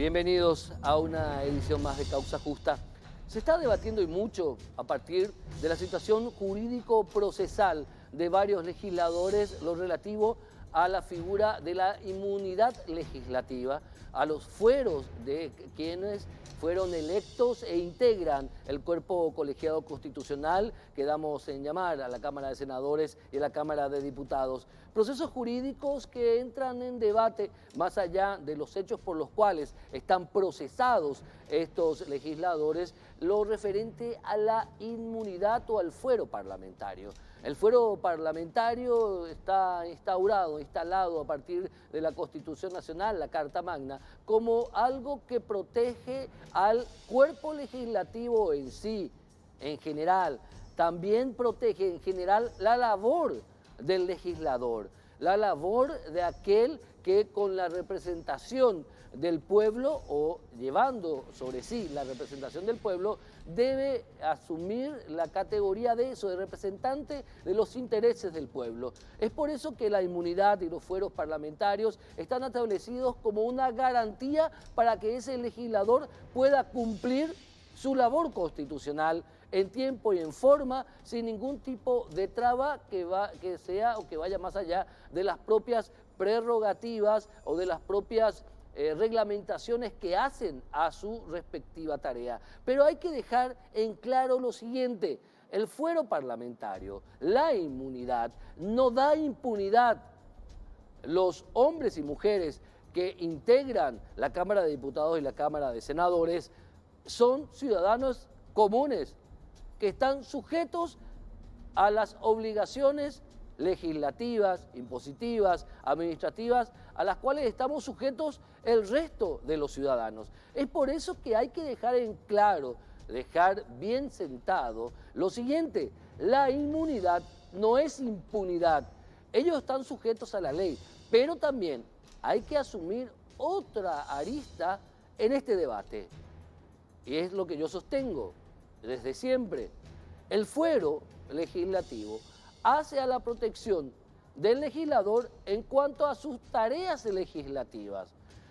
Bienvenidos a una edición más de Causa Justa. Se está debatiendo y mucho a partir de la situación jurídico-procesal de varios legisladores lo relativo a la figura de la inmunidad legislativa, a los fueros de quienes fueron electos e integran el cuerpo colegiado constitucional que damos en llamar a la Cámara de Senadores y a la Cámara de Diputados. Procesos jurídicos que entran en debate más allá de los hechos por los cuales están procesados estos legisladores, lo referente a la inmunidad o al fuero parlamentario. El fuero parlamentario está instalado a partir de la Constitución Nacional, la Carta Magna, como algo que protege al cuerpo legislativo en sí, en general. También protege en general la labor del legislador, la labor de aquel que con la representación del pueblo o llevando sobre sí la representación del pueblo debe asumir la categoría de eso, de representante de los intereses del pueblo. Es por eso que la inmunidad y los fueros parlamentarios están establecidos como una garantía para que ese legislador pueda cumplir su labor constitucional en tiempo y en forma, sin ningún tipo de traba que sea o que vaya más allá de las propias prerrogativas o de las propias reglamentaciones que hacen a su respectiva tarea. Pero hay que dejar en claro lo siguiente: el fuero parlamentario, la inmunidad, no da impunidad. Los hombres y mujeres que integran la Cámara de Diputados y la Cámara de Senadores son ciudadanos comunes que están sujetos a las obligaciones legislativas, impositivas, administrativas, a las cuales estamos sujetos el resto de los ciudadanos. Es por eso que hay que dejar en claro, dejar bien sentado lo siguiente: la inmunidad no es impunidad. Ellos están sujetos a la ley, pero también hay que asumir otra arista en este debate. Y es lo que yo sostengo desde siempre. El fuero legislativo hace a la protección del legislador en cuanto a sus tareas legislativas,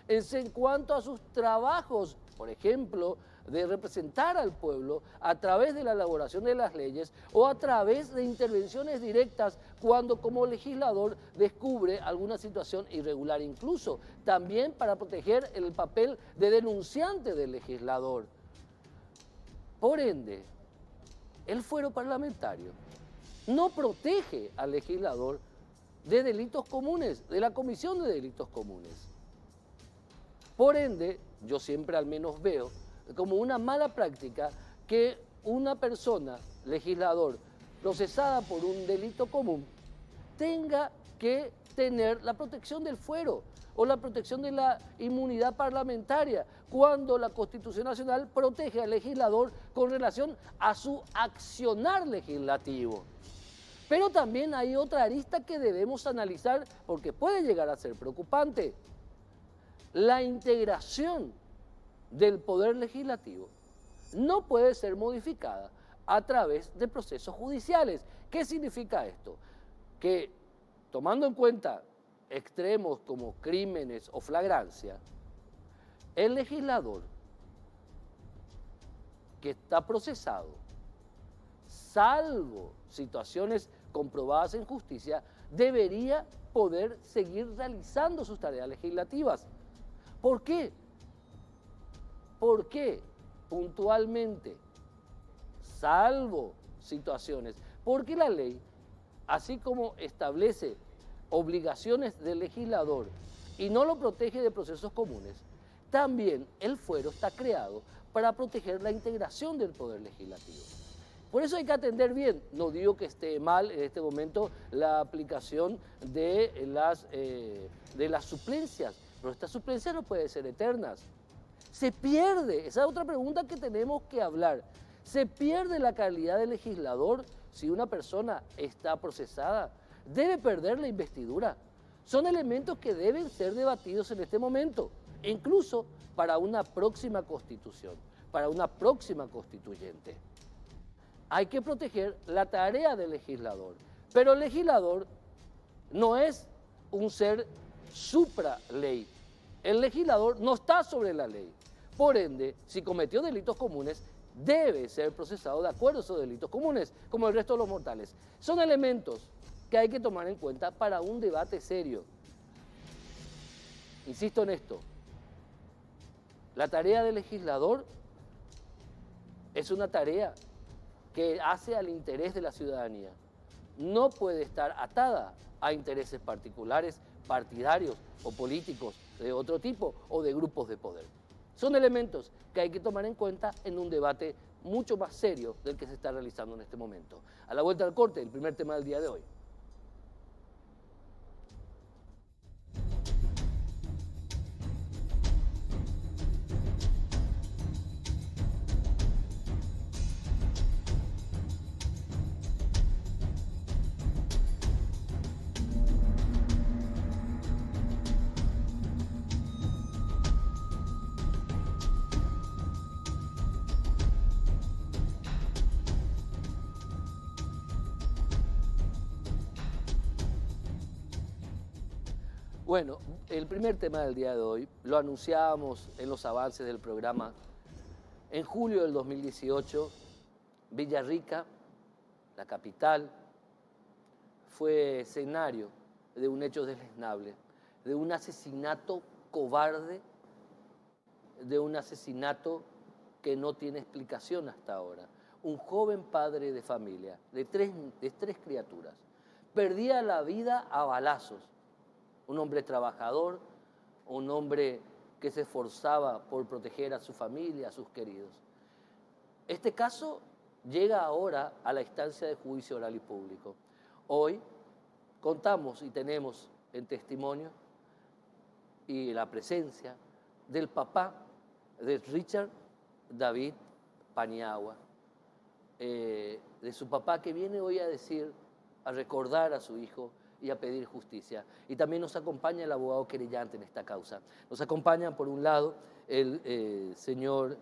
en cuanto a sus trabajos, por ejemplo, de representar al pueblo a través de la elaboración de las leyes o a través de intervenciones directas cuando como legislador descubre alguna situación irregular, incluso también para proteger el papel de denunciante del legislador. Por ende, el fuero parlamentario no protege al legislador de delitos comunes, de la comisión de delitos comunes. Por ende, yo siempre al menos veo como una mala práctica que una persona, legislador, procesada por un delito común, tenga que tener la protección del fuero o la protección de la inmunidad parlamentaria, cuando la Constitución Nacional protege al legislador con relación a su accionar legislativo. Pero también hay otra arista que debemos analizar porque puede llegar a ser preocupante: la integración del poder legislativo no puede ser modificada a través de procesos judiciales. ¿Qué significa esto? Que tomando en cuenta extremos como crímenes o flagrancia, el legislador que está procesado, salvo situaciones comprobadas en justicia, debería poder seguir realizando sus tareas legislativas. ¿Por qué? ¿Por qué puntualmente? Salvo situaciones, porque la ley, así como establece obligaciones del legislador y no lo protege de procesos comunes, también el fuero está creado para proteger la integración del poder legislativo. Por eso hay que atender bien. No digo que esté mal en este momento la aplicación de las suplencias, pero estas suplencias no pueden ser eternas. Se pierde, esa es otra pregunta que tenemos que hablar. ¿Se pierde la calidad de legislador si una persona está procesada? ¿Debe perder la investidura? Son elementos que deben ser debatidos en este momento, incluso para una próxima constitución, para una próxima constituyente. Hay que proteger la tarea del legislador, pero el legislador no es un ser supra ley. El legislador no está sobre la ley. Por ende, si cometió delitos comunes, debe ser procesado de acuerdo a esos delitos comunes, como el resto de los mortales. Son elementos que hay que tomar en cuenta para un debate serio. Insisto en esto, la tarea del legislador es una tarea que hace al interés de la ciudadanía. No puede estar atada a intereses particulares, partidarios o políticos de otro tipo o de grupos de poder. Son elementos que hay que tomar en cuenta en un debate mucho más serio del que se está realizando en este momento. A la vuelta al corte, el primer tema del día de hoy. Bueno, el primer tema del día de hoy lo anunciábamos en los avances del programa. En julio del 2018, Villarrica, la capital, fue escenario de un hecho deleznable, de un asesinato cobarde, de un asesinato que no tiene explicación hasta ahora. Un joven padre de familia, de tres criaturas, perdía la vida a balazos. Un hombre trabajador, un hombre que se esforzaba por proteger a su familia, a sus queridos. Este caso llega ahora a la instancia de juicio oral y público. Hoy contamos y tenemos en testimonio y la presencia del papá de Richard David Paniagua, de su papá que viene hoy a decir, a recordar a su hijo y a pedir justicia. Y también nos acompaña el abogado querellante en esta causa. Nos acompañan, por un lado, el señor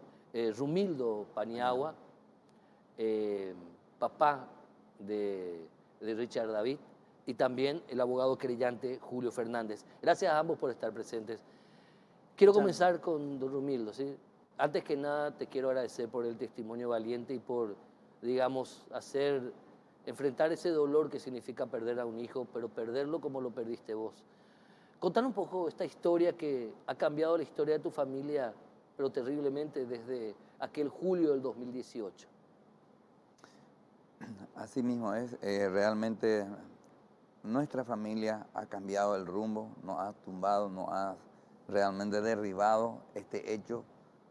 Rumildo Paniagua, papá de Richard David, y también el abogado querellante Julio Fernández. Gracias a ambos por estar presentes. Quiero comenzar con don Rumildo, ¿sí? Antes que nada, te quiero agradecer por el testimonio valiente y por, digamos, enfrentar ese dolor que significa perder a un hijo, pero perderlo como lo perdiste vos. Contar un poco esta historia que ha cambiado la historia de tu familia, pero terriblemente desde aquel julio del 2018. Así mismo es, realmente nuestra familia ha cambiado el rumbo, nos ha tumbado, nos ha realmente derribado este hecho,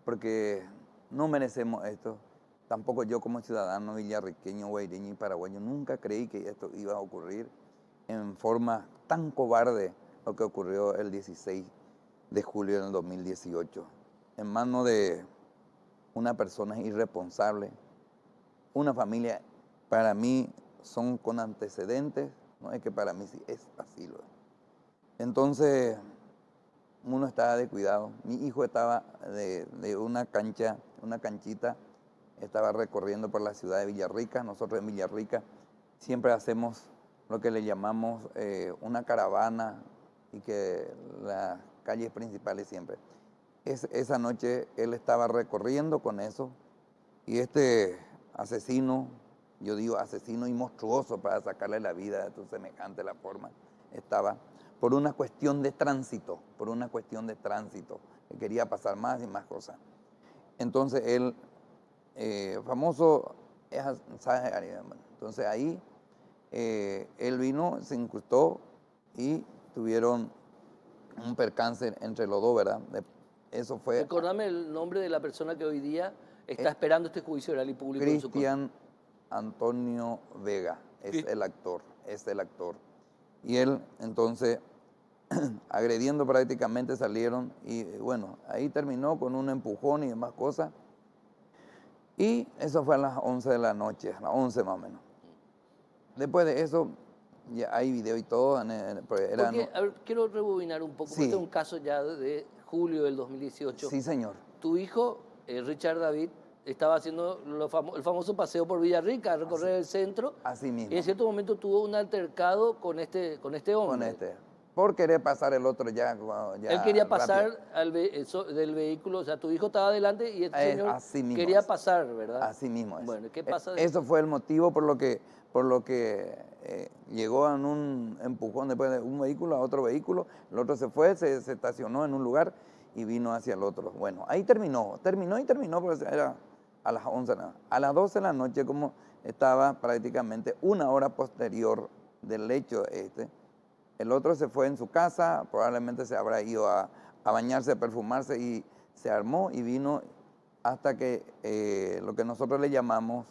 porque no merecemos esto. Tampoco yo como ciudadano villarriqueño, guaireño y paraguayo nunca creí que esto iba a ocurrir en forma tan cobarde lo que ocurrió el 16 de julio del 2018, en manos de una persona irresponsable, una familia para mí son con antecedentes, no es que para mí sí es así. Entonces uno estaba de cuidado, mi hijo estaba de una canchita, estaba recorriendo por la ciudad de Villarrica. Nosotros en Villarrica siempre hacemos lo que le llamamos una caravana y que las calles principales siempre. Esa noche él estaba recorriendo con eso y este asesino, yo digo asesino y monstruoso para sacarle la vida de semejante la forma, estaba por una cuestión de tránsito, que quería pasar más y más cosas. Entonces él famoso es entonces ahí él vino, se incrustó y tuvieron un percance entre los dos, ¿verdad? Eso fue... Recordame el nombre de la persona que hoy día está esperando este juicio oral y público. Cristian Antonio Vega es el actor. Y él entonces agrediendo prácticamente salieron y bueno, ahí terminó con un empujón y demás cosas. Y eso fue a las 11 de la noche, a las 11 más o menos. Después de eso, ya hay video y todo. Porque, a ver, quiero rebobinar un poco, Sí. Porque este es un caso ya de julio del 2018. Sí, señor. Tu hijo, Richard David, estaba haciendo el famoso paseo por Villarrica, a recorrer el centro. Así mismo. Y en cierto momento tuvo un altercado con este hombre. Con este. por querer pasar el otro ya Él quería rápido. pasar del vehículo, o sea, tu hijo estaba adelante y este señor Así mismo quería es. pasar, ¿verdad? Así mismo es. Bueno, ¿qué pasa Eso después? fue el motivo por lo que llegó en un empujón después de un vehículo a otro vehículo. El otro se fue, se estacionó en un lugar y vino hacia el otro. Bueno, ahí terminó, porque era a las 11 de la noche. A las 12 de la noche, como estaba prácticamente una hora posterior del hecho este, el otro se fue en su casa, probablemente se habrá ido a bañarse, a perfumarse y se armó y vino hasta que lo que nosotros le llamamos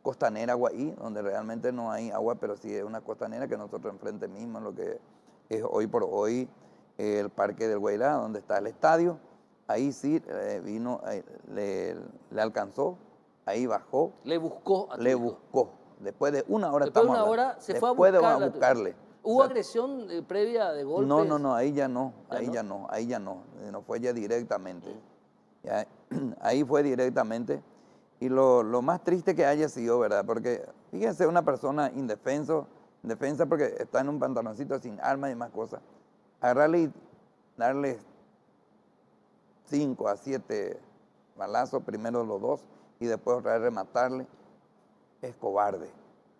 Costanera Guaí, donde realmente no hay agua, pero sí es una costanera que nosotros enfrente mismo, lo que es hoy por hoy el Parque del Guairá, donde está el estadio. Ahí sí vino, le alcanzó, ahí bajó, Le buscó a tu le hijo. buscó. Después de una hora Después de estamos una hablando. hora se fue a Después de buscarla a tu hijo. buscarle. O ¿Hubo sea, agresión previa de no, golpes? ahí ya no, ¿Ya ahí no? ya no, ahí ya no, no fue ya directamente. Mm. Ya, ahí fue directamente. Y lo más triste que haya sido, ¿verdad? Porque fíjense, una persona indefensa porque está en un pantaloncito sin armas y más cosas. Agarrarle y darle 5 a 7 balazos, primero los dos, y después otra vez rematarle, es cobarde.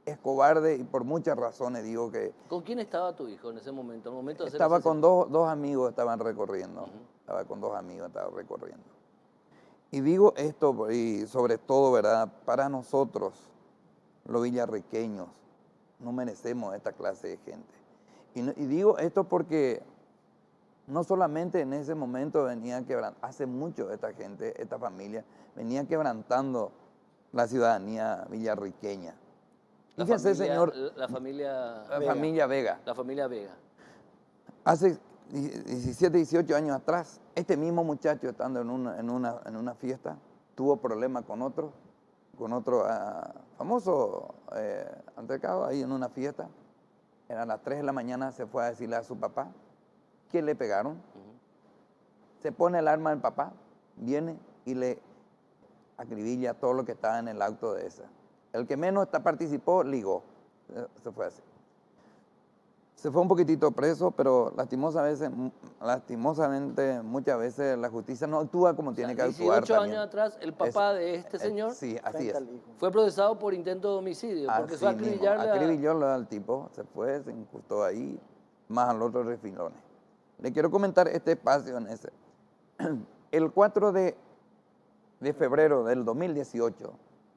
Es cobarde y por muchas razones digo que ¿Con quién estaba tu hijo en ese momento, al momento de hacer el estaba con asesinato? dos amigos, estaban recorriendo. Ujú. Estaba con dos amigos, estaba recorriendo. Y digo esto, y sobre todo, ¿verdad? Para nosotros, los villarriqueños, no merecemos esta clase de gente. Y digo esto porque no solamente en ese momento venía quebrantando, hace mucho esta gente, esta familia, venía quebrantando la ciudadanía villarriqueña. Fíjese, señor, La familia la Vega. familia Vega. La familia Vega. Hace 17, 18 años atrás, este mismo muchacho estando en una fiesta, tuvo problemas con otro famoso altercado ahí en una fiesta. Eran las 3 de la mañana, se fue a decirle a su papá que le pegaron. Ujú. Se pone el arma del papá, viene y le acribilla todo lo que estaba en el auto de esa. El que menos participó, ligó. Se fue así. Se fue un poquitito preso, pero lastimosamente muchas veces la justicia no actúa como O sea, tiene que actuar 18 también. años atrás, el papá de este señor Sí, así es. fue procesado por intento de homicidio, porque fue a Así mismo, acribillarle a... acribilló al tipo, se fue, se incrustó ahí, más al otro refilones. Le quiero comentar este espacio en ese. El 4 de febrero del 2018,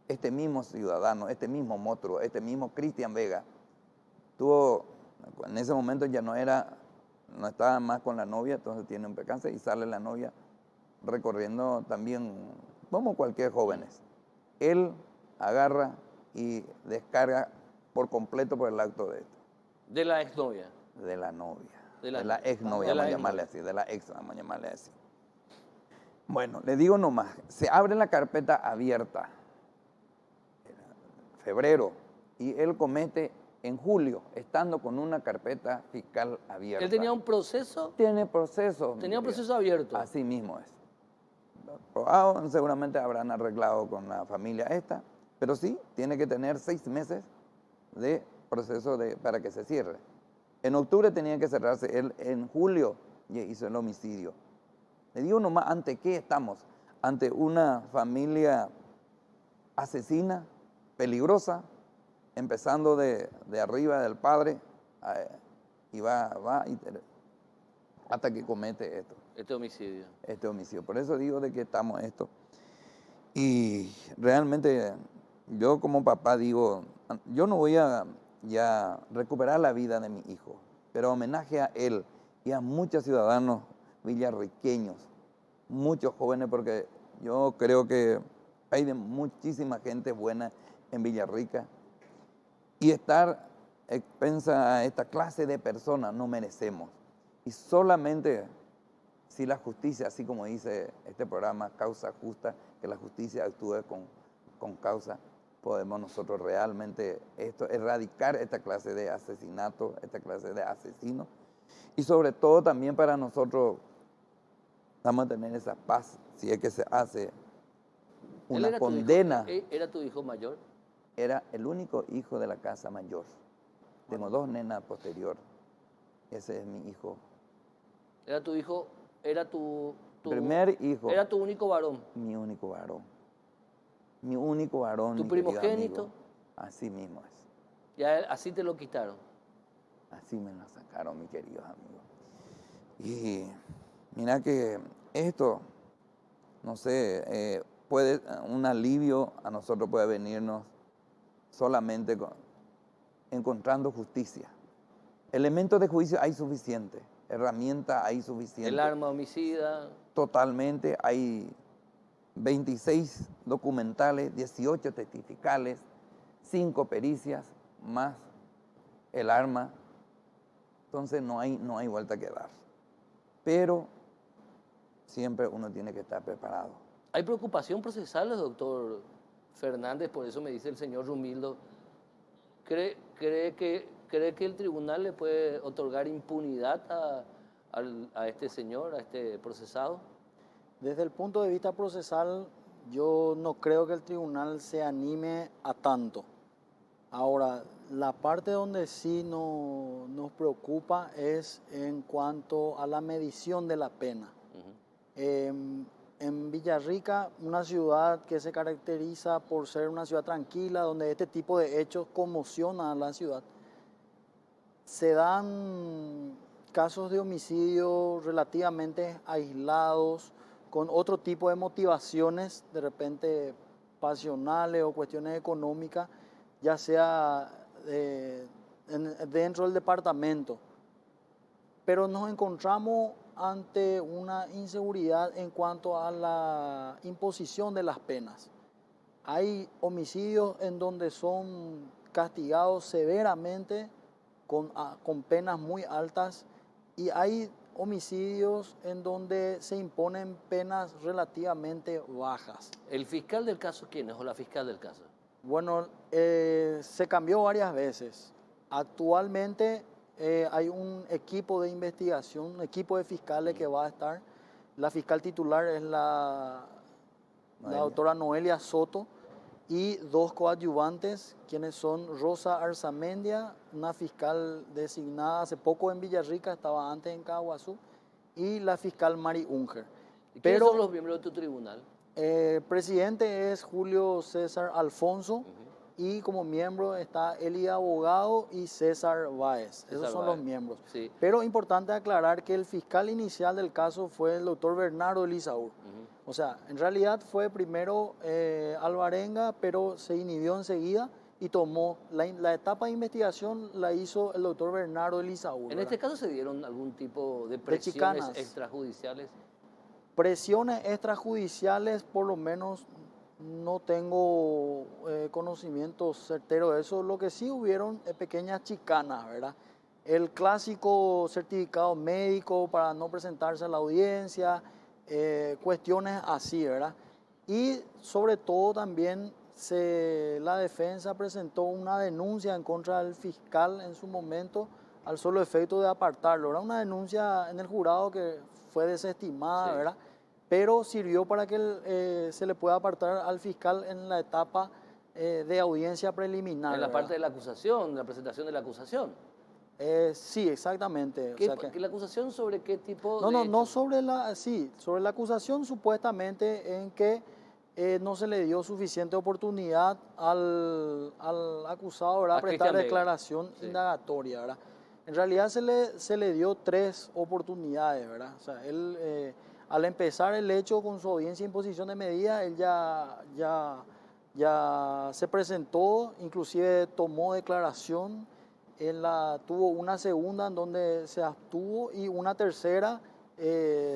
este mismo ciudadano, este mismo monstruo, este mismo Cristian Vega, tuvo, en ese momento ya no estaba más con la novia, entonces tiene un percance y sale la novia recorriendo también como cualquier jóvenes. Él agarra y descarga por completo por el acto de esto. De la exnovia. De la novia. De De la la novia. exnovia, De la vamos a llamarle exnovia. así, de la ex, vamos a llamarle así. Bueno, le digo nomás, se abre la carpeta abierta, febrero, y él comete en julio, estando con una carpeta fiscal abierta. Él tenía un proceso, Tiene proceso. tenía un proceso abierto. Así mismo es. Seguramente habrán arreglado con la familia esta, pero sí, tiene que tener 6 meses de proceso para que se cierre. En octubre tenía que cerrarse, él en julio ya hizo el homicidio. Le digo nomás, ¿ante qué estamos? Ante una familia asesina, peligrosa, empezando de arriba del padre y va hasta que comete esto. Este homicidio. Este homicidio. Por eso digo de que estamos esto. Y realmente yo como papá digo, yo no voy a ya recuperar la vida de mi hijo, pero homenaje a él y a muchos ciudadanos villarriqueños, muchos jóvenes, porque yo creo que hay muchísima gente buena en Villarrica y estar expensa a esta clase de personas no merecemos. Y solamente si la justicia, así como dice este programa, causa justa, que la justicia actúe con causa, podemos nosotros realmente erradicar esta clase de asesinatos, esta clase de asesinos. Y sobre todo también para nosotros vamos a tener esa paz, si es que se hace una condena. ¿Era tu hijo mayor? Era el único hijo de la casa mayor. Tengo 2 nenas posterior. Ese es mi hijo. Era tu hijo, era tu Primer hijo, era tu único varón. mi único varón. Mi único varón, Tu mi querido primogénito. amigo. Así mismo es. Y a él, así te lo quitaron. Así me lo sacaron, mis queridos amigos. Y mira que esto, no sé, puede, un alivio a nosotros puede venirnos solamente encontrando justicia. Elementos de juicio hay suficiente, herramientas hay El suficiente. arma homicida. Totalmente, hay 26 documentales, 18 testificales, 5 pericias, más el arma. Entonces no hay vuelta que dar. Pero siempre uno tiene que estar preparado. ¿Hay preocupación procesal, doctor Fernández? Por eso me dice el señor Rumildo. ¿Cree que el tribunal le puede otorgar impunidad a este señor, a este procesado? Desde el punto de vista procesal, yo no creo que el tribunal se anime a tanto. Ahora, la parte donde sí nos preocupa es en cuanto a la medición de la pena. En Villarrica, una ciudad que se caracteriza por ser una ciudad tranquila, donde este tipo de hechos conmocionan a la ciudad, se dan casos de homicidio relativamente aislados, con otro tipo de motivaciones, de repente pasionales o cuestiones económicas, ya sea dentro del departamento. Pero nos encontramos ante una inseguridad en cuanto a la imposición de las penas. Hay homicidios en donde son castigados severamente con penas muy altas y hay homicidios en donde se imponen penas relativamente bajas. ¿El fiscal del caso quién es o la fiscal del caso? Bueno, se cambió varias veces. Actualmente hay un equipo de investigación, un equipo de fiscales que va a estar. La fiscal titular es la doctora Noelia Soto y 2 coadyuvantes, quienes son Rosa Arzamendia, una fiscal designada hace poco en Villarrica, estaba antes en Caguazú, y la fiscal Mari Unger. ¿Y quiénes son los miembros de tu tribunal? El presidente es Julio César Alfonso y como miembro está Eli Abogado y César Báez. Esos son los miembros. Sí. Pero importante aclarar que el fiscal inicial del caso fue el doctor Bernardo Elisaur. O sea, en realidad fue primero Alvarenga, pero se inhibió enseguida y tomó la etapa de investigación la hizo el doctor Bernardo Elisaur. ¿En este caso se dieron algún tipo de presiones chicanas. extrajudiciales? Presiones extrajudiciales, por lo menos no tengo conocimiento certero de eso. Lo que sí hubieron pequeñas chicanas, ¿verdad? El clásico certificado médico para no presentarse a la audiencia, cuestiones así, ¿verdad? Y sobre todo también la defensa presentó una denuncia en contra del fiscal en su momento al solo efecto de apartarlo. Era una denuncia en el jurado que fue desestimada, Sí. ¿verdad? Pero sirvió para que se le pueda apartar al fiscal en la etapa de audiencia preliminar. En la ¿verdad? parte de la acusación, la presentación de la acusación. Sí, exactamente. O sea ¿La acusación sobre qué tipo no, de no, no hechos? sobre la acusación supuestamente en que no se le dio suficiente oportunidad al acusado, ¿verdad? A A prestar Cristian Vega. declaración Sí. indagatoria, ¿verdad? En realidad se le dio 3 oportunidades, ¿verdad? O sea, él al empezar el hecho con su audiencia de imposición de medida, él ya se presentó, inclusive tomó declaración. Tuvo una segunda en donde se abstuvo y una tercera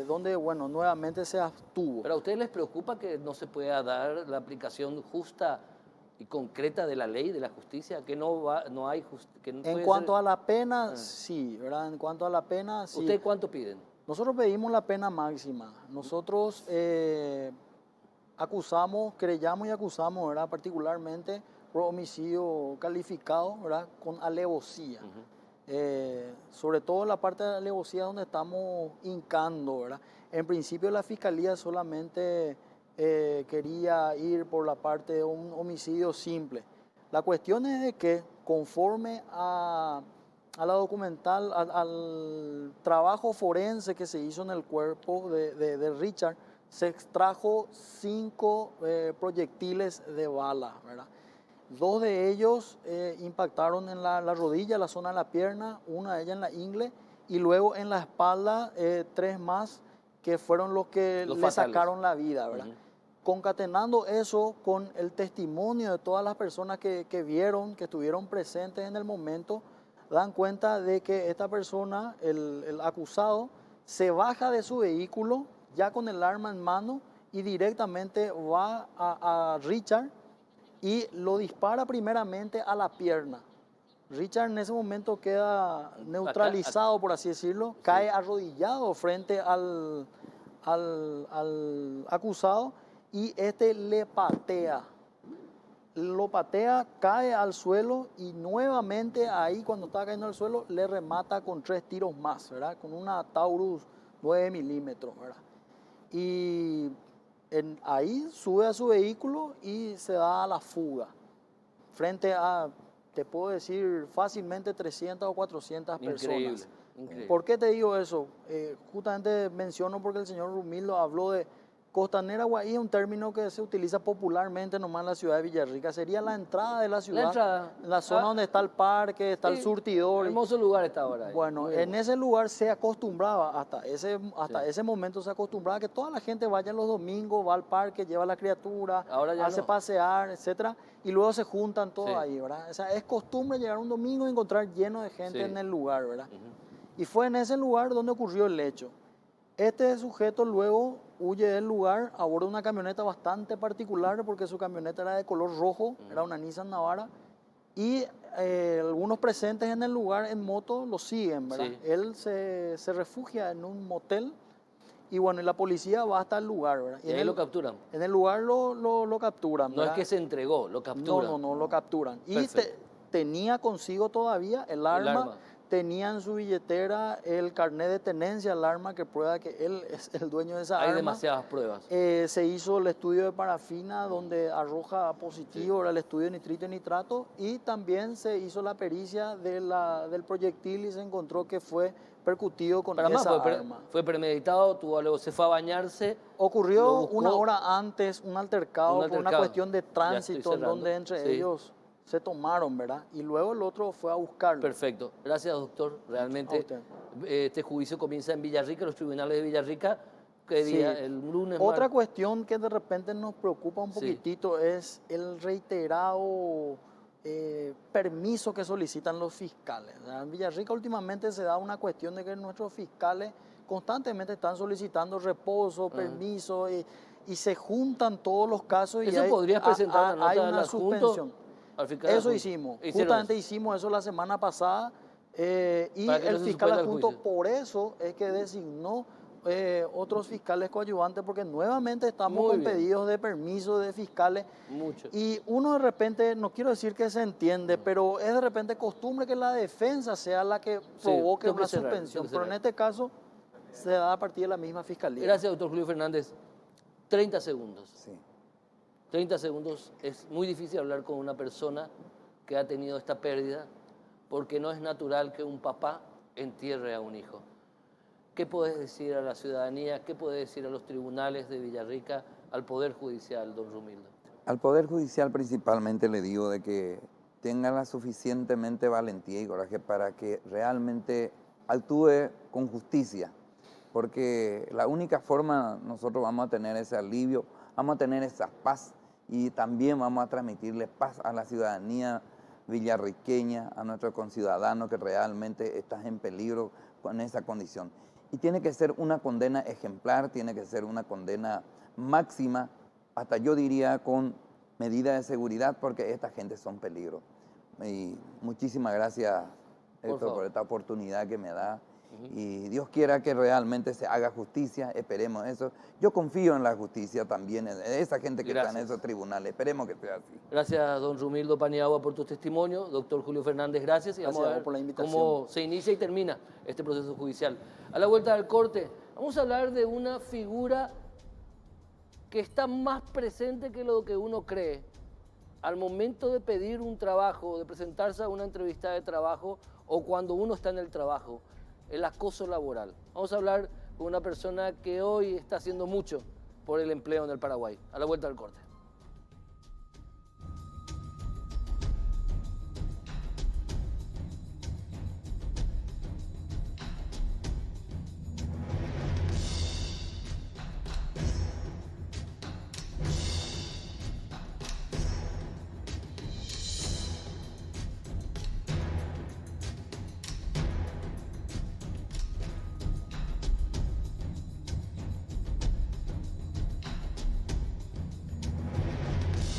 donde, bueno, nuevamente se abstuvo. ¿Pero a ustedes les preocupa que no se pueda dar la aplicación justa y concreta de la ley, de la justicia? Que no hay En cuanto a la pena, sí, ¿verdad? En cuanto a la pena, sí. ¿Ustedes cuánto piden? Nosotros pedimos la pena máxima. Nosotros querellamos y acusamos, ¿verdad? Particularmente por homicidio calificado, ¿verdad? Con alevosía. Sobre todo la parte de alevosía donde estamos hincando, ¿verdad? En principio la fiscalía solamente quería ir por la parte de un homicidio simple. La cuestión es de que conforme a a la documental, al trabajo forense que se hizo en el cuerpo de Richard, se extrajo 5 proyectiles de bala, ¿verdad? 2 de ellos impactaron en la rodilla, la zona de la pierna, una de ellas en la ingle, y luego en la espalda 3 más que fueron los que Los le fatales. sacaron la vida, ¿verdad? Concatenando eso con el testimonio de todas las personas que vieron, que estuvieron presentes en el momento, dan cuenta de que esta persona, el acusado, se baja de su vehículo ya con el arma en mano y directamente va a Richard y lo dispara primeramente a la pierna. Richard en ese momento queda neutralizado, por así decirlo, cae arrodillado frente al acusado y este le patea. Lo patea, cae al suelo y nuevamente ahí cuando está cayendo al suelo le remata con 3 tiros más, ¿verdad? Con una Taurus 9 milímetros, ¿verdad? Y ahí sube a su vehículo y se da a la fuga frente a, te puedo decir, fácilmente 300 o 400 Increíble, personas. increíble. ¿Por qué te digo eso? Justamente menciono porque el señor Rumildo habló de Costanera Guaí, es un término que se utiliza popularmente nomás en la ciudad de Villarrica. Sería la entrada de la ciudad, entrada. en la zona donde está el parque, está el Sí, surtidor. Hermoso lugar está ahora ahí. Bueno, Muy en hermoso. ese lugar se acostumbraba, hasta ese momento se acostumbraba que toda la gente vaya los domingos, va al parque, lleva a la criatura, Ahora ya hace no. pasear, etcétera, y luego se juntan todos Sí. ahí, ¿verdad? O sea, es costumbre llegar un domingo y encontrar lleno de gente Sí. en el lugar, ¿verdad? Y fue en ese lugar donde ocurrió el hecho. Este sujeto luego huye del lugar a bordo de una camioneta bastante particular porque su camioneta era de color rojo, era una Nissan Navara, y algunos presentes en el lugar en moto lo siguen, ¿verdad? Sí. Él se refugia en un motel y bueno, y la policía va hasta el lugar, ¿verdad? Y ahí lo capturan. En el lugar lo capturan, No es ¿verdad? que se entregó, lo capturan. No, lo capturan. Y Perfecto. tenía consigo todavía el arma, arma. tenía en su billetera el carnet de tenencia del arma que prueba que él es el dueño de esa Hay arma. demasiadas pruebas. Se hizo el estudio de parafina donde arroja positivo, era el estudio de nitrito y nitrato, y también se hizo la pericia del proyectil y se encontró que fue percutido con Para más, esa arma. fue premeditado, luego se fue a bañarse. Lo Ocurrió buscó. una hora antes un altercado por una altercado. cuestión de Ya estoy tránsito en cerrando. donde entre Sí. ellos se tomaron, ¿verdad? Y luego el otro fue a buscarlo. Perfecto. Gracias, doctor. A Realmente usted. este juicio comienza en Villarrica, los tribunales de Villarrica. ¿Qué Sí. día? El lunes. Otra cuestión que de repente nos preocupa un Sí. poquitito es el reiterado permiso que solicitan los fiscales. O sea, en Villarrica últimamente se da una cuestión de que nuestros fiscales constantemente están solicitando reposo, permiso, y se juntan todos los casos y ¿Eso podrías presentar la hay nota del una adjunto suspensión. al fiscal Eso adjunto? hicimos, Hicieron justamente eso. hicimos eso la semana pasada y Para que no el se fiscal suspenda el adjunto juicio. por eso es que designó otros fiscales coadyuvantes porque nuevamente estamos Muy con bien. pedidos de permiso de fiscales Mucho. y uno de repente, no quiero decir que se entiende, pero es de repente costumbre que la defensa sea la que provoque tengo que una cerrar, suspensión, tengo que pero en cerrar. este caso se da a partir de la misma fiscalía. Gracias, doctor Julio Fernández. 30 segundos. Sí. 30 segundos. Es muy difícil hablar con una persona que ha tenido esta pérdida porque no es natural que un papá entierre a un hijo. ¿Qué puedes decir a la ciudadanía? ¿Qué puedes decir a los tribunales de Villarrica, al Poder Judicial, don Rumildo? Al Poder Judicial principalmente le digo de que tenga la suficientemente valentía y coraje para que realmente actúe con justicia, porque la única forma nosotros vamos a tener ese alivio, vamos a tener esa paz y también vamos a transmitirle paz a la ciudadanía villarriqueña, a nuestros conciudadanos que realmente están en peligro con esa condición. Y tiene que ser una condena ejemplar, tiene que ser una condena máxima, hasta yo diría con medidas de seguridad, porque esta gente son peligro. Y muchísimas gracias, Héctor, por esta oportunidad que me da. Y Dios quiera que realmente se haga justicia, esperemos eso. Yo confío en la justicia también, en esa gente que está en esos tribunales, esperemos que sea así. Gracias, don Rumildo Paniagua, por tu testimonio. Doctor Julio Fernández, gracias. Y vamos a ver por la invitación. cómo se inicia y termina este proceso judicial. A la vuelta del corte, vamos a hablar de una figura que está más presente que lo que uno cree. al momento de pedir un trabajo, de presentarse a una entrevista de trabajo o cuando uno está en el trabajo, el acoso laboral. Vamos a hablar con una persona que hoy está haciendo mucho por el empleo en el Paraguay. A la vuelta del corte.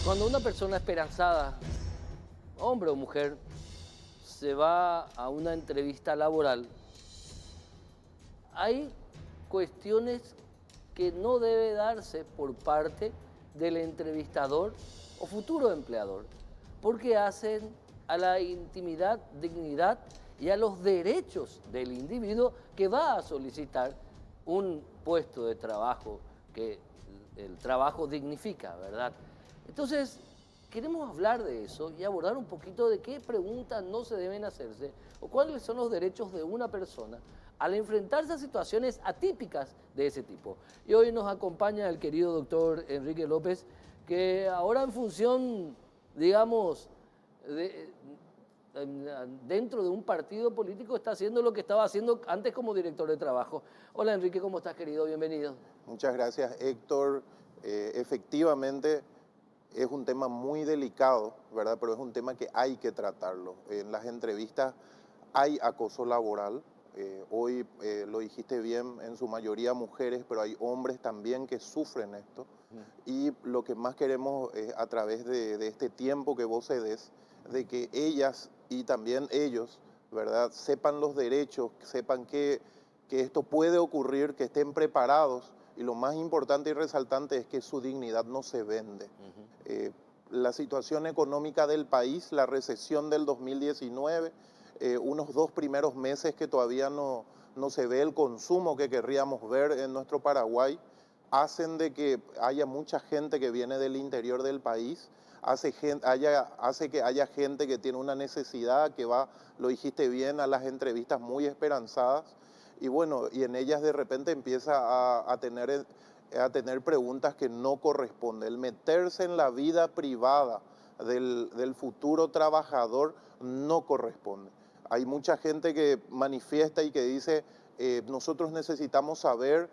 Cuando una persona esperanzada, hombre o mujer, se va a una entrevista laboral, hay cuestiones que no debe darse por parte del entrevistador o futuro empleador, porque hacen a la intimidad, dignidad y a los derechos del individuo que va a solicitar un puesto de trabajo que el trabajo dignifica, ¿verdad? Entonces, queremos hablar de eso y abordar un poquito de qué preguntas no se deben hacerse o cuáles son los derechos de una persona al enfrentarse a situaciones atípicas de ese tipo. Y hoy nos acompaña el querido doctor Enrique López, que ahora en función, digamos, dentro de un partido político está haciendo lo que estaba haciendo antes como director de trabajo. Hola Enrique, ¿cómo estás, querido? Bienvenido. Muchas gracias, Héctor. Efectivamente, es un tema muy delicado, ¿verdad? Pero es un tema que hay que tratarlo. En las entrevistas hay acoso laboral. Hoy lo dijiste bien, en su mayoría mujeres, pero hay hombres también que sufren esto. Y lo que más queremos es, a través de este tiempo que vos cedes, de que ellas y también ellos, ¿verdad?, sepan los derechos, sepan que esto puede ocurrir, que estén preparados. Y lo más importante y resaltante es que su dignidad no se vende. La situación económica del país, la recesión del 2019, unos 2 primeros meses que todavía no se ve el consumo que querríamos ver en nuestro Paraguay, hacen de que haya mucha gente que viene del interior del país, hace que haya gente que tiene una necesidad, que va, lo dijiste bien, a las entrevistas muy esperanzadas, y bueno, y en ellas de repente empieza a tener preguntas que no corresponden. El meterse en la vida privada del futuro trabajador no corresponde. Hay mucha gente que manifiesta y que dice, nosotros necesitamos saber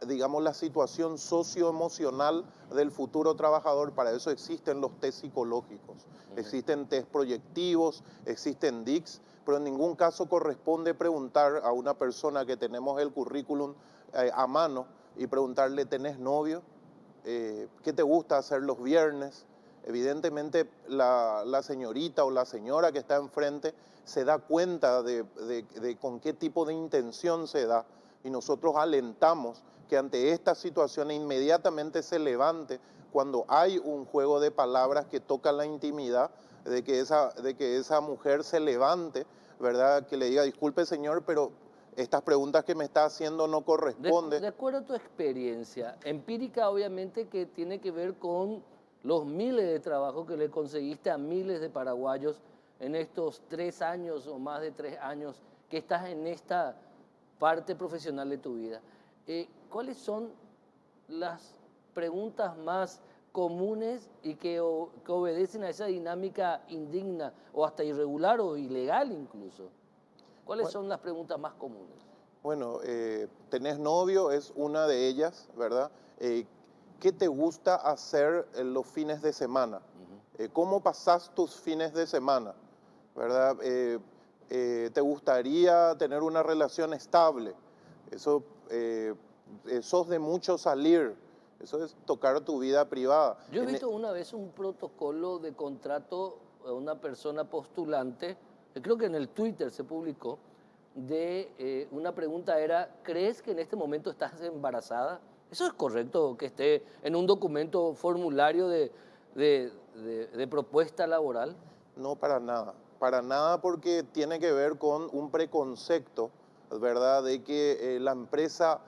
digamos, la situación socioemocional del futuro trabajador. Para eso existen los test psicológicos, existen test proyectivos, existen DICS, pero en ningún caso corresponde preguntar a una persona que tenemos el currículum a mano y preguntarle, ¿tenés novio? ¿Qué te gusta hacer los viernes? Evidentemente la señorita o la señora que está enfrente se da cuenta de con qué tipo de intención se da, y nosotros alentamos que ante estas situaciones inmediatamente se levante cuando hay un juego de palabras que toca la intimidad, de que esa mujer se levante, ¿verdad? Que le diga, disculpe señor, pero estas preguntas que me está haciendo no corresponden. De acuerdo a tu experiencia empírica, obviamente, que tiene que ver con los miles de trabajos que le conseguiste a miles de paraguayos en estos 3 años o más de 3 años que estás en esta parte profesional de tu vida. ¿Cuáles son las preguntas más comunes y que obedecen a esa dinámica indigna o hasta irregular o ilegal incluso? ¿Cuáles son las preguntas más comunes? Bueno, ¿tenés novio? Es una de ellas, ¿verdad? ¿Qué te gusta hacer en los fines de semana? ¿Cómo pasás tus fines de semana? ¿Verdad? ¿Te gustaría tener una relación estable? Eso, sos de mucho salir. Eso es tocar tu vida privada. Yo he visto una vez un protocolo de contrato a una persona postulante, creo que en el Twitter se publicó, de una pregunta era, ¿crees que en este momento estás embarazada? ¿Eso es correcto que esté en un documento formulario de propuesta laboral? No, para nada, porque tiene que ver con un preconcepto, ¿verdad?, de que la empresa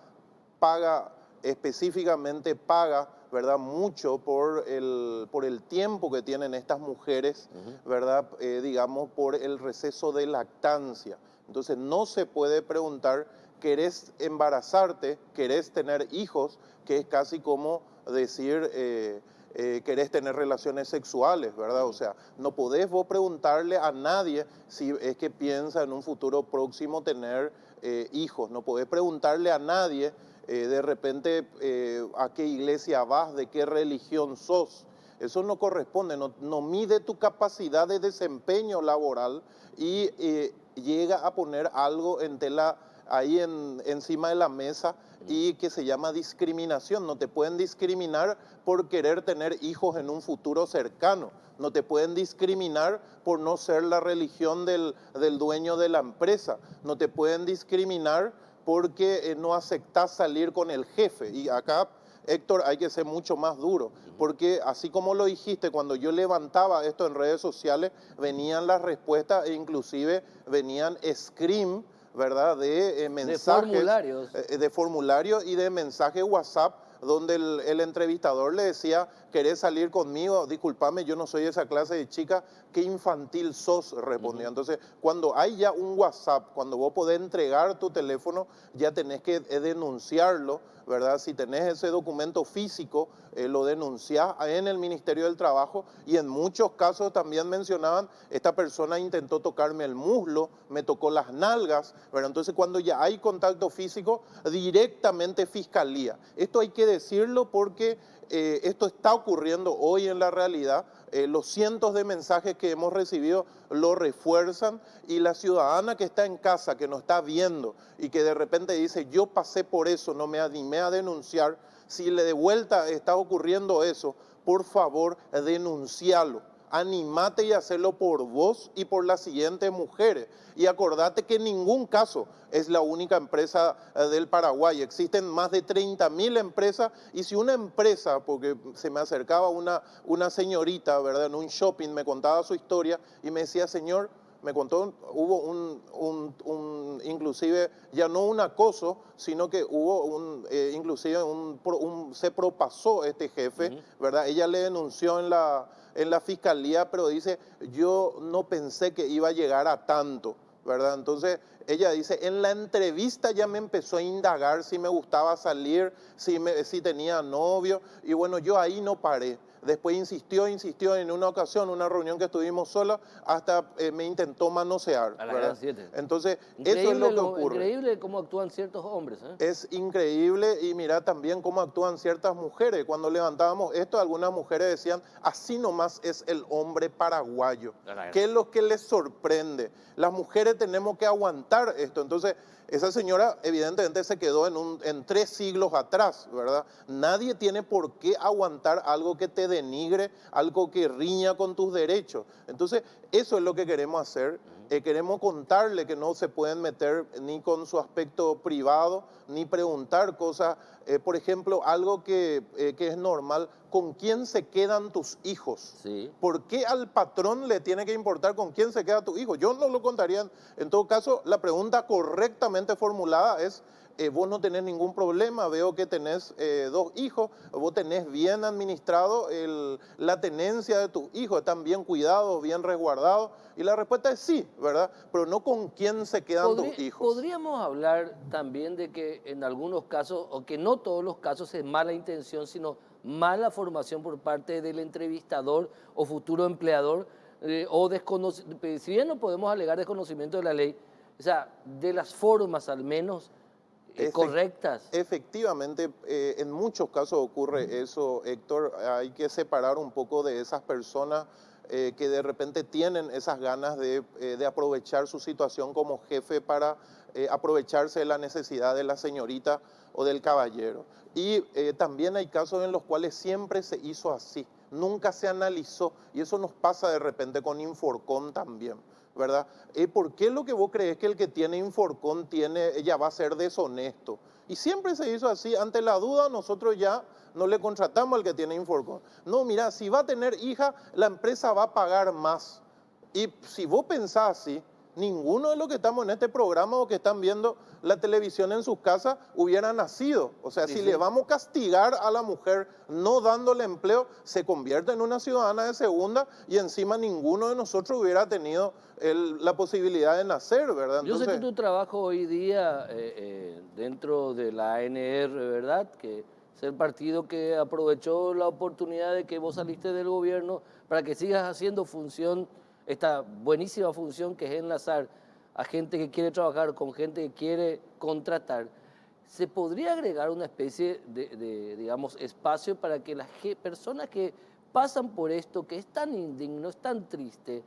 paga específicamente paga, ¿verdad?, mucho por el tiempo que tienen estas mujeres, ¿verdad?, digamos, por el receso de lactancia. Entonces no se puede preguntar, ¿querés embarazarte? ¿Querés tener hijos? Que es casi como decir, querés tener relaciones sexuales, ¿verdad? O sea, no podés vos preguntarle a nadie si es que piensa en un futuro próximo tener hijos. No podés preguntarle a nadie de repente a qué iglesia vas, de qué religión sos. Eso no corresponde, no mide tu capacidad de desempeño laboral y llega a poner algo en tela ahí encima de la mesa y que se llama discriminación. No te pueden discriminar por querer tener hijos en un futuro cercano. No te pueden discriminar por no ser la religión del dueño de la empresa. No te pueden discriminar porque no aceptás salir con el jefe. Y acá, Héctor, hay que ser mucho más duro, porque así como lo dijiste, cuando yo levantaba esto en redes sociales, venían las respuestas e inclusive venían scream, ¿verdad?, de mensajes. De formularios y de mensajes WhatsApp, donde el entrevistador le decía, ¿querés salir conmigo? Discúlpame, yo no soy esa clase de chica, qué infantil sos, respondía. Entonces, cuando hay ya un WhatsApp, cuando vos podés entregar tu teléfono, ya tenés que denunciarlo, ¿verdad? Si tenés ese documento físico, lo denunciás en el Ministerio del Trabajo, y en muchos casos también mencionaban, esta persona intentó tocarme el muslo, me tocó las nalgas, ¿verdad? Entonces, cuando ya hay contacto físico, directamente Fiscalía. Esto hay que decirlo porque esto está ocurriendo hoy en la realidad. Los cientos de mensajes que hemos recibido lo refuerzan, y la ciudadana que está en casa, que nos está viendo y que de repente dice, yo pasé por eso, no me animé a denunciar, si le de vuelta está ocurriendo eso, por favor denuncialo. Animate y hacerlo por vos y por las siguientes mujeres. Y acordate que en ningún caso es la única empresa del Paraguay. Existen más de 30.000 empresas, y si una empresa, porque se me acercaba una señorita, ¿verdad?, en un shopping, me contaba su historia y me decía, señor, me contó, hubo inclusive, ya no un acoso, sino que hubo inclusive se propasó este jefe, ¿verdad? Ella le denunció en la fiscalía, pero dice, yo no pensé que iba a llegar a tanto, ¿verdad? Entonces, ella dice, en la entrevista ya me empezó a indagar si me gustaba salir, si tenía novio, y bueno, yo ahí no paré. Después insistió en una ocasión, una reunión que estuvimos solos, hasta me intentó manosear. A la gran 7. Entonces, eso es lo que ocurre. Increíble cómo actúan ciertos hombres. Es increíble, y mira también cómo actúan ciertas mujeres. Cuando levantábamos esto, algunas mujeres decían, así nomás es el hombre paraguayo. ¿Qué es lo que les sorprende? Las mujeres tenemos que aguantar esto. Entonces, esa señora evidentemente se quedó en 3 siglos atrás, ¿verdad? Nadie tiene por qué aguantar algo que te denigre, algo que riña con tus derechos. Entonces, eso es lo que queremos hacer. Queremos contarle que no se pueden meter ni con su aspecto privado, ni preguntar cosas. Por ejemplo, algo que es normal, ¿con quién se quedan tus hijos? Sí. ¿Por qué al patrón le tiene que importar con quién se queda tu hijo? Yo no lo contaría. En todo caso, la pregunta correctamente formulada es, vos no tenés ningún problema, veo que tenés 2 hijos, vos tenés bien administrado la tenencia de tus hijos, están bien cuidados, bien resguardados, y la respuesta es sí, ¿verdad? Pero no con quién se quedan tus hijos. Podríamos hablar también de que en algunos casos, o que no todos los casos es mala intención, sino mala formación por parte del entrevistador o futuro empleador, o desconocimiento, si bien no podemos alegar desconocimiento de la ley, o sea, de las formas al menos correctas. Efectivamente, en muchos casos ocurre eso, Héctor. Hay que separar un poco de esas personas que de repente tienen esas ganas de aprovechar su situación como jefe para aprovecharse de la necesidad de la señorita o del caballero. Y también hay casos en los cuales siempre se hizo así, nunca se analizó, y eso nos pasa de repente con Inforcon también, ¿verdad? ¿Por qué lo que vos crees que el que tiene Inforcon ella va a ser deshonesto? Y siempre se hizo así. Ante la duda, nosotros ya no le contratamos al que tiene Inforcon. No, mira, si va a tener hija, la empresa va a pagar más. Y si vos pensás así, ninguno de los que estamos en este programa o que están viendo la televisión en sus casas hubiera nacido. O sea, Sí, si sí. le vamos a castigar a la mujer no dándole empleo, se convierte en una ciudadana de segunda y encima ninguno de nosotros hubiera tenido la posibilidad de nacer, ¿verdad? Yo sé que Entonces, tu trabajo hoy día dentro de la ANR, ¿verdad? Que es el partido que aprovechó la oportunidad de que vos saliste del gobierno para que sigas haciendo función, esta buenísima función que es enlazar a gente que quiere trabajar con gente que quiere contratar. ¿Se podría agregar una especie digamos, espacio para que las personas que pasan por esto, que es tan indigno, es tan triste,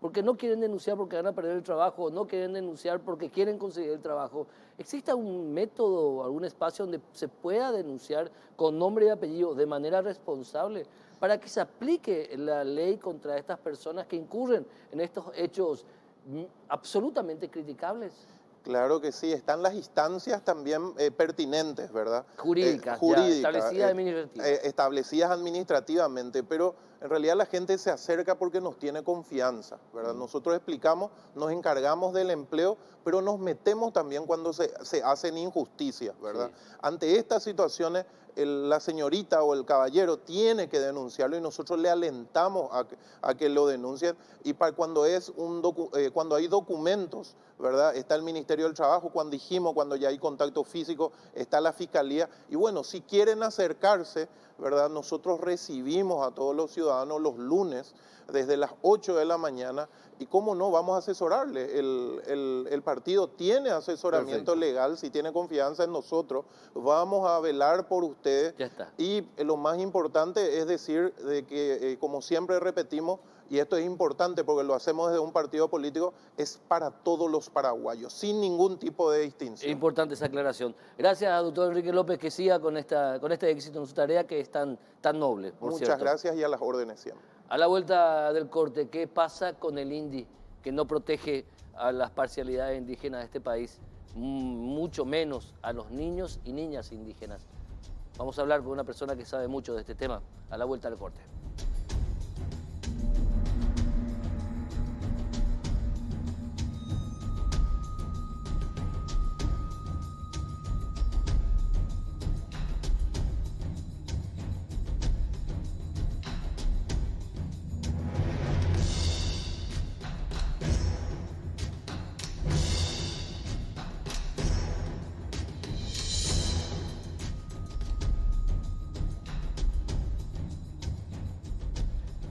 porque no quieren denunciar porque van a perder el trabajo, no quieren denunciar porque quieren conseguir el trabajo, exista un método, algún espacio donde se pueda denunciar con nombre y apellido de manera responsable para que se aplique la ley contra estas personas que incurren en estos hechos absolutamente criticables? claro que sí, están las instancias también pertinentes, ¿verdad? Jurídicas, ya, Jurídicas, establecidas administrativamente. establecidas administrativamente, pero en realidad la gente se acerca porque nos tiene confianza, ¿verdad? Nosotros explicamos, nos encargamos del empleo, pero nos metemos también cuando se hacen injusticias, ¿verdad? Sí. Ante estas situaciones, la señorita o el caballero tiene que denunciarlo y nosotros le alentamos a que lo denuncien. Y para cuando, cuando hay documentos, ¿verdad? Está el Ministerio del Trabajo, cuando ya hay contacto físico, está la Fiscalía. Y bueno, si quieren acercarse, ¿verdad? Nosotros recibimos a todos los ciudadanos los lunes desde las 8 de la mañana y cómo no, vamos a asesorarle. El partido tiene asesoramiento Perfecto. legal, si tiene confianza en nosotros, vamos a velar por ustedes. Ya está. Y lo más importante es decir de que, como siempre repetimos, y esto es importante porque lo hacemos desde un partido político, es para todos los paraguayos, sin ningún tipo de Es distinción. importante esa aclaración. Gracias a doctor Enrique López que siga con este éxito en su tarea que es tan noble, por Muchas cierto. gracias y a las órdenes siempre. A la vuelta del corte, ¿qué pasa con el INDI que no protege a las parcialidades indígenas de este país? Mucho menos a los niños y niñas indígenas. Vamos a hablar con una persona que sabe mucho de este tema a la vuelta del corte.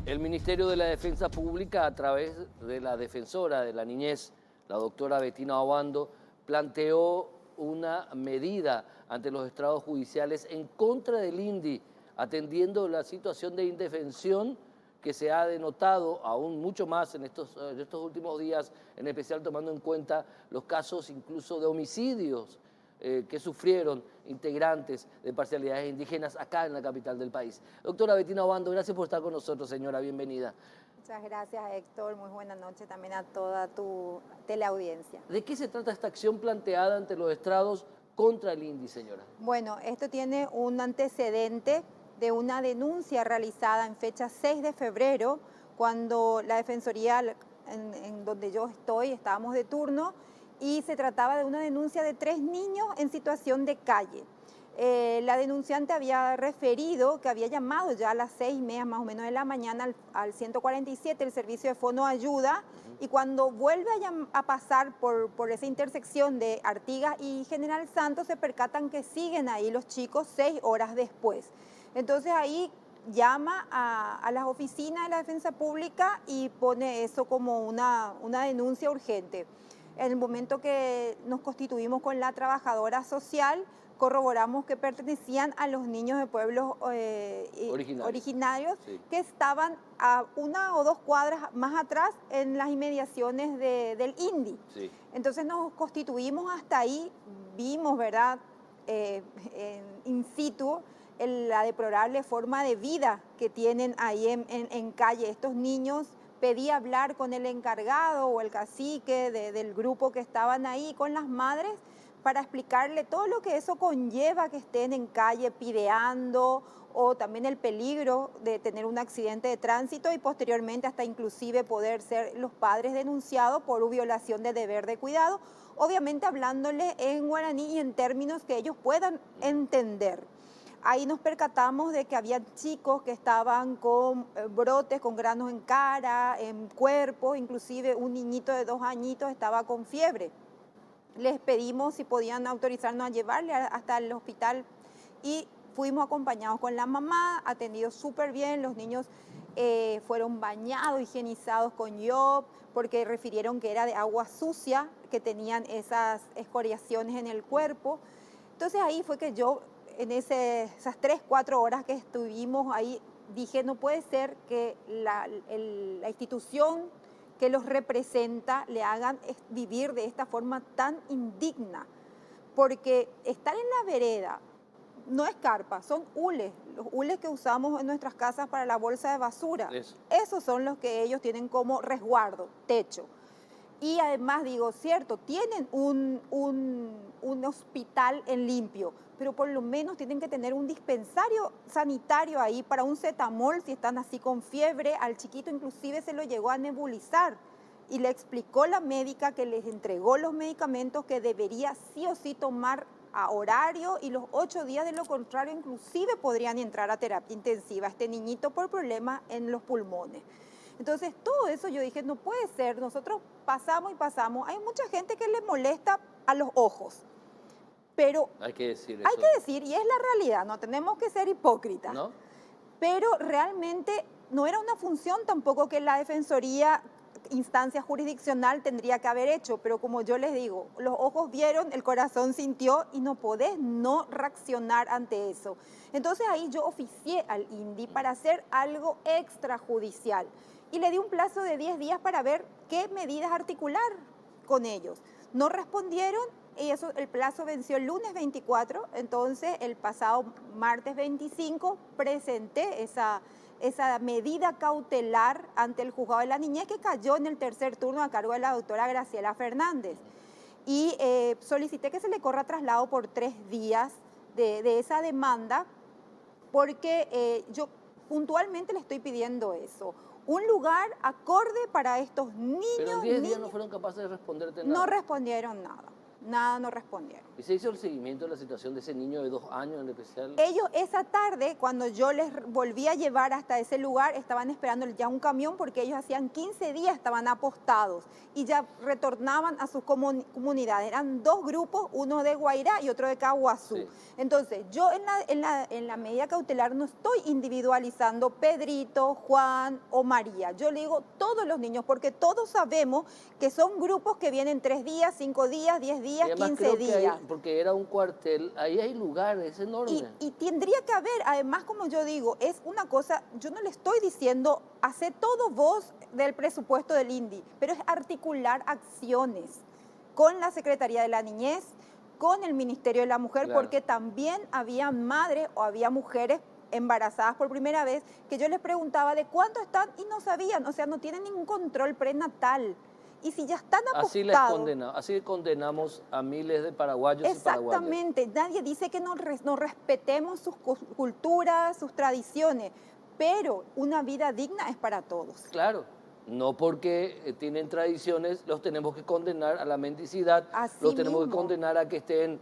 El Ministerio de la Defensa Pública, a través de la defensora de la niñez, la doctora Bettina Obando, planteó una medida ante los estrados judiciales en contra del INDI, atendiendo la situación de indefensión que se ha denotado aún mucho más en estos últimos días, en especial tomando en cuenta los casos incluso de homicidios que sufrieron integrantes de parcialidades indígenas acá en la capital del país. Doctora Bettina Obando, gracias por estar con nosotros, señora, bienvenida. Muchas gracias, Héctor. Muy buena noche también a toda tu teleaudiencia. ¿De qué se trata esta acción planteada ante los estrados contra el INDI, señora? Bueno, esto tiene un antecedente de una denuncia realizada en fecha 6 de febrero, cuando la Defensoría, en donde yo estábamos de turno, y se trataba de una denuncia de 3 niños en situación de calle. La denunciante había referido que había llamado ya a las 6:30 más o menos de la mañana al 147, el servicio de Fono Ayuda, y cuando vuelve a pasar por esa intersección de Artigas y General Santos, se percatan que siguen ahí los chicos 6 horas después. Entonces ahí llama a las oficinas de la Defensa Pública y pone eso como una denuncia urgente. En el momento que nos constituimos con la trabajadora social, corroboramos que pertenecían a los niños de pueblos originarios Sí. que estaban a 1 o 2 cuadras más atrás en las inmediaciones del INDI. Sí. Entonces nos constituimos hasta ahí, vimos, ¿verdad?, in situ la deplorable forma de vida que tienen ahí en calle estos niños. Pedí hablar con el encargado o el cacique del grupo que estaban ahí, con las madres, para explicarle todo lo que eso conlleva que estén en calle pideando, o también el peligro de tener un accidente de tránsito y posteriormente hasta inclusive poder ser los padres denunciados por violación de deber de cuidado, obviamente hablándole en guaraní y en términos que ellos puedan entender. Ahí nos percatamos de que había chicos que estaban con brotes, con granos en cara, en cuerpo, inclusive un niñito de 2 añitos estaba con fiebre. Les pedimos si podían autorizarnos a llevarle hasta el hospital y fuimos acompañados con la mamá, atendidos súper bien, los niños fueron bañados, higienizados con yodo, porque refirieron que era de agua sucia, que tenían esas escoriaciones en el cuerpo. Entonces ahí fue que yo, en esas 3, 4 horas que estuvimos ahí, dije, no puede ser que la institución que los representa le hagan vivir de esta forma tan indigna, porque estar en la vereda no es carpa, son hules, los hules que usamos en nuestras casas para la bolsa de basura. Esos son los que ellos tienen como resguardo, techo. Y además, digo, cierto, tienen un hospital en limpio, pero por lo menos tienen que tener un dispensario sanitario ahí para un cetamol si están así con fiebre. Al chiquito inclusive se lo llegó a nebulizar y le explicó la médica que les entregó los medicamentos que debería sí o sí tomar a horario y los 8 días, de lo contrario inclusive podrían entrar a terapia intensiva este niñito por problemas en los pulmones. Entonces todo eso yo dije, no puede ser, nosotros pasamos y pasamos, hay mucha gente que le molesta a los ojos, pero hay que decir eso. Hay que decir, y es la realidad, no tenemos que ser hipócritas, ¿No? Pero realmente no era una función tampoco que la Defensoría, instancia jurisdiccional, tendría que haber hecho, pero como yo les digo, los ojos vieron, el corazón sintió y no podés no reaccionar ante eso. Entonces ahí yo oficié al INDI para hacer algo extrajudicial y le di un plazo de 10 días para ver qué medidas articular con ellos. No respondieron y eso, el plazo venció el lunes 24, entonces el pasado martes 25 presenté esa medida cautelar ante el juzgado de la niñez que cayó en el tercer turno a cargo de la doctora Graciela Fernández. Y solicité que se le corra traslado por 3 días de esa demanda porque yo puntualmente le estoy pidiendo eso. Un lugar acorde para estos niños. Pero en 10 días no fueron capaces de responderte nada. No respondieron nada. Nada, no respondieron. ¿Y se hizo el seguimiento de la situación de ese niño de 2 años en especial? Ellos esa tarde, cuando yo les volví a llevar hasta ese lugar, estaban esperando ya un camión porque ellos hacían 15 días estaban apostados y ya retornaban a sus comunidades. Eran 2 grupos, uno de Guairá y otro de Caguazú. Sí. Entonces, yo en la medida cautelar no estoy individualizando Pedrito, Juan o María. Yo le digo todos los niños porque todos sabemos que son grupos que vienen 3 días, 5 días, 10 días, 15 días. Porque era un cuartel, ahí hay lugares, es enorme. Y tendría que haber, además, como yo digo, es una cosa, yo no le estoy diciendo, hace todo vos del presupuesto del INDI, pero es articular acciones con la Secretaría de la Niñez, con el Ministerio de la Mujer, claro, porque también había madres o había mujeres embarazadas por primera vez que yo les preguntaba de cuánto están y no sabían, o sea, no tienen ningún control prenatal. Y si ya están apostados... Así condenamos a miles de paraguayos y paraguayas. Exactamente. Nadie dice que no respetemos sus culturas, sus tradiciones, pero una vida digna es para todos. Claro. No porque tienen tradiciones, los tenemos que condenar a la mendicidad, los tenemos que condenar a que estén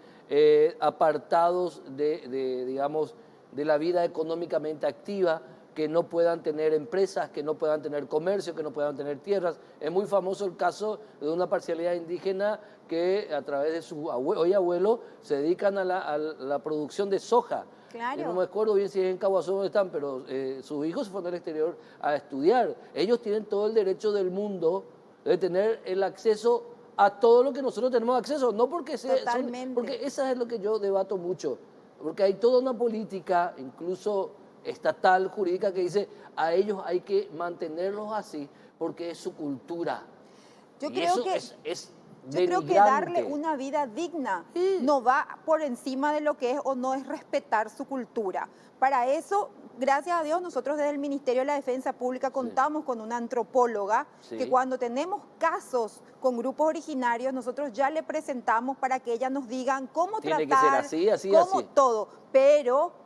apartados digamos, de la vida económicamente activa, que no puedan tener empresas, que no puedan tener comercio, que no puedan tener tierras. Es muy famoso el caso de una parcialidad indígena que a través de su hoy abuelo se dedican a la producción de soja. Claro. Yo no me acuerdo bien si es en Caguazú donde están, pero sus hijos se fueron al exterior a estudiar. Ellos tienen todo el derecho del mundo de tener el acceso a todo lo que nosotros tenemos acceso, no porque porque eso es lo que yo debato mucho, porque hay toda una política, incluso estatal, jurídica, que dice a ellos hay que mantenerlos así porque es su cultura. Yo y creo eso que es Yo creo que darle una vida digna no va por encima de lo que es o no es respetar su cultura. Para eso, gracias a Dios, nosotros desde el Ministerio de la Defensa Pública contamos con una antropóloga que cuando tenemos casos con grupos originarios, nosotros ya le presentamos para que ella nos digan cómo Tiene tratar, que ser así, cómo todo. Pero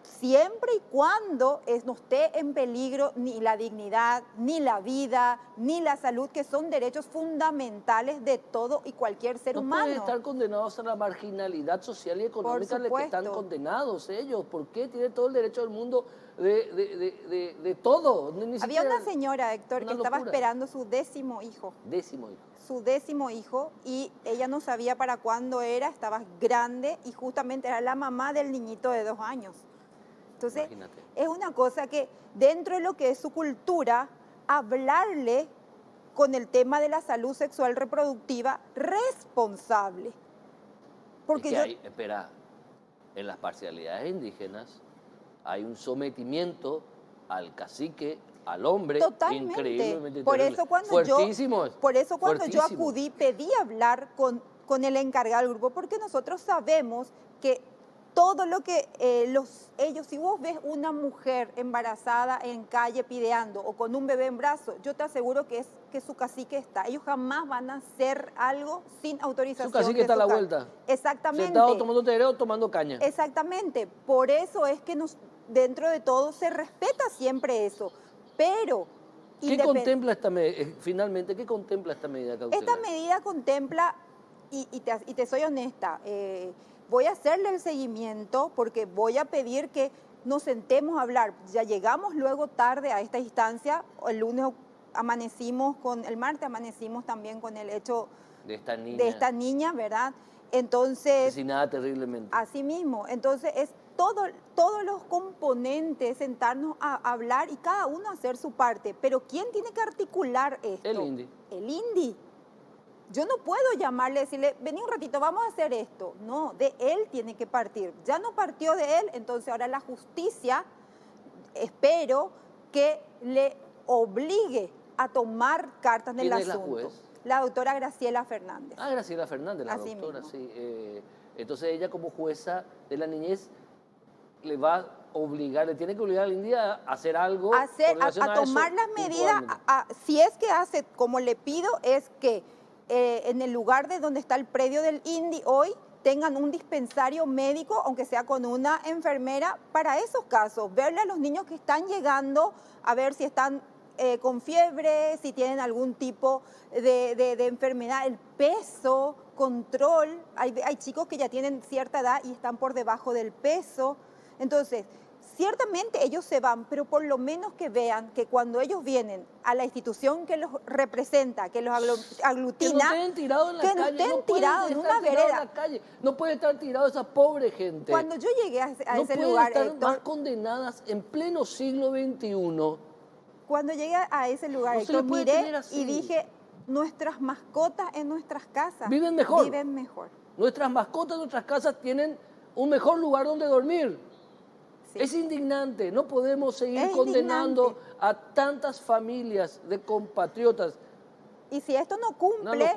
siempre y cuando no esté en peligro ni la dignidad, ni la vida, ni la salud, que son derechos fundamentales de todo y cualquier ser humano. No pueden estar condenados a la marginalidad social y económica de que están condenados ellos. ¿Por qué? Tienen todo el derecho del mundo de todo. Había una señora, Héctor, que estaba esperando su 10º hijo. 10º hijo. Su 10º hijo, y ella no sabía para cuándo era, estaba grande y justamente era la mamá del niñito de 2 años. Entonces, imagínate. Es una cosa que dentro de lo que es su cultura, hablarle con el tema de la salud sexual reproductiva responsable. Porque es que espera, en las parcialidades indígenas hay un sometimiento al cacique, al hombre, totalmente. Increíblemente por terrible. eso cuando yo acudí, pedí hablar con el encargado del grupo, porque nosotros sabemos que todo lo que ellos, si vos ves una mujer embarazada en calle pideando o con un bebé en brazos, yo te aseguro que es que su cacique está. Ellos jamás van a hacer algo sin autorización. Su cacique está a la vuelta. Exactamente. Sentado tomando tereré o tomando caña. Exactamente. Por eso es que dentro de todo se respeta siempre eso. Pero ¿qué contempla finalmente, qué contempla esta medida cautelar? Esta medida contempla, y te soy honesta, voy a hacerle el seguimiento porque voy a pedir que nos sentemos a hablar. Ya llegamos luego tarde a esta instancia, el lunes el martes amanecimos también con el hecho de esta niña, ¿verdad? Entonces, asesinada terriblemente. Así mismo, entonces es todos los componentes, sentarnos a hablar y cada uno hacer su parte. Pero ¿quién tiene que articular esto? El INDI. El INDI. Yo no puedo llamarle y decirle, vení un ratito, vamos a hacer esto. No, de él tiene que partir. Ya no partió de él, entonces ahora la justicia, espero que le obligue a tomar cartas en el asunto. ¿Quién es la juez? La doctora Graciela Fernández. Ah, Graciela Fernández, la Así doctora, mismo. sí. Entonces ella como jueza de la niñez le va a obligar, le tiene que obligar al INDI a hacer algo. A tomar las medidas, si es que hace, como le pido, es que en el lugar de donde está el predio del INDI hoy, tengan un dispensario médico, aunque sea con una enfermera, para esos casos. Verle a los niños que están llegando, a ver si están con fiebre, si tienen algún tipo de enfermedad, el peso, control. Hay chicos que ya tienen cierta edad y están por debajo del peso. Entonces, ciertamente ellos se van, pero por lo menos que vean que cuando ellos vienen a la institución que los representa, que los aglutina, que no estén tirados en la calle, no estén tirados en una vereda. No puede estar tirado esa pobre gente. Cuando yo llegué a ese lugar, no pueden estar Héctor, más condenadas en pleno siglo XXI. Cuando llegué a ese lugar, Héctor, miré y dije, nuestras mascotas en nuestras casas viven mejor. Viven mejor. Nuestras mascotas en nuestras casas tienen un mejor lugar donde dormir. Sí. Es indignante, no podemos seguir condenando a tantas familias de compatriotas. Y si esto no cumple,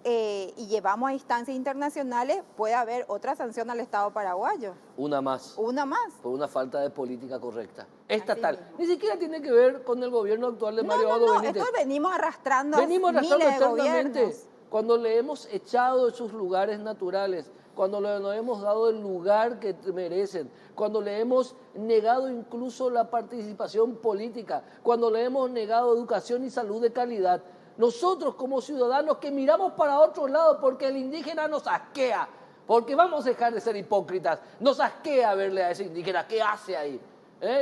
y llevamos a instancias internacionales, puede haber otra sanción al Estado paraguayo. Una más. Una más. Por una falta de política correcta. Estatal. Ni siquiera tiene que ver con el gobierno actual de Mario Abdo Benítez. Esto venimos arrastrando eternamente. Cuando le hemos echado de sus lugares naturales, cuando le hemos dado el lugar que merecen, cuando le hemos negado incluso la participación política, cuando le hemos negado educación y salud de calidad. Nosotros como ciudadanos que miramos para otro lado porque el indígena nos asquea, porque vamos a dejar de ser hipócritas, nos asquea verle a ese indígena, ¿qué hace ahí?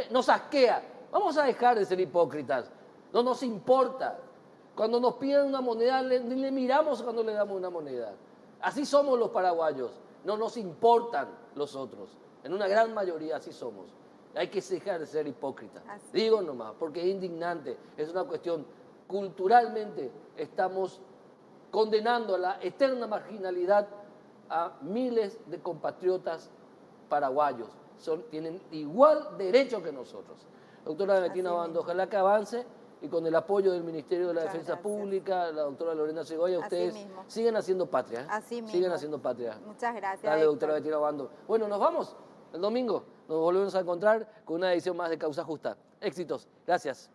Nos asquea, vamos a dejar de ser hipócritas, no nos importa. Cuando nos piden una moneda, ni le miramos cuando le damos una moneda. Así somos los paraguayos, no nos importan los otros, en una gran mayoría así somos. Hay que dejar de ser hipócritas, digo nomás, porque es indignante, es una cuestión. Culturalmente estamos condenando a la eterna marginalidad a miles de compatriotas paraguayos. Tienen igual derecho que nosotros. Doctora Betina Obando, ojalá que avance y con el apoyo del Ministerio de la Muchas Defensa gracias. Pública, la doctora Lorena Segovia, Así ustedes mismo. siguen haciendo patria. Así Siguen mismo. haciendo patria. Muchas gracias, Dale, Héctor. doctora Betina Obando. Bueno, nos vamos el domingo. Nos volvemos a encontrar con una edición más de Causa Justa. Éxitos. Gracias.